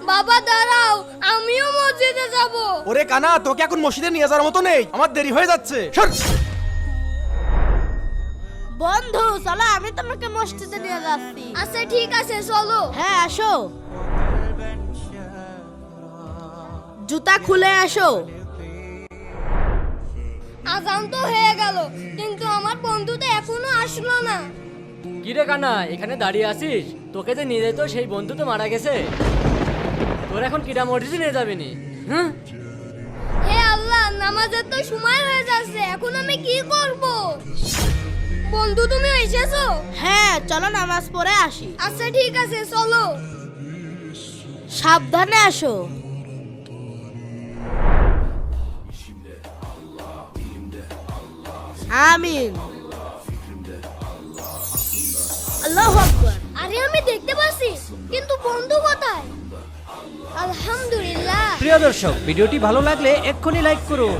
বাবা দাঁড়াও, আমিও মসজিদে যাব। ওরে কানা, তোকে এখন মসজিদে নিয়ে যাওয়ার মতো নেই, আমার দেরি হয়ে যাচ্ছে। সর। বন্ধু চলো, আমি তোমাকে মসজিদে নিয়ে যাচ্ছি। আচ্ছা ঠিক আছে, চলো। হ্যাঁ আসো, জুতা খুলে আসো। আজান তো হয়ে গেল, কিন্তু আমার বন্ধু তো এখনো আসলো না। কিরে কানা, এখানে দাঁড়িয়ে আছিস? তোকে যে নিয়ে যেত সেই বন্ধু তো মারা গেছে। তোর এখন কিরা মসজিদে নিয়ে যাবি নি? হুম, হে আল্লাহ, নামাজের তো সময় হয়ে যাচ্ছে, এখন আমি কি করব? বন্ধু তুমি এসেছো? হ্যাঁ চলো নামাজ পড়ে আসি। আচ্ছা ঠিক আছে, চলো। সাবধানে আসো। আমিন। আল্লাহু আকবার। আরে আমি দেখতে পাচ্ছি, কিন্তু বন্ধু কোথায়? আলহামদুলিল্লাহ। প্রিয় দর্শক, ভিডিওটি ভালো লাগলে এক্ষুনি লাইক করুন।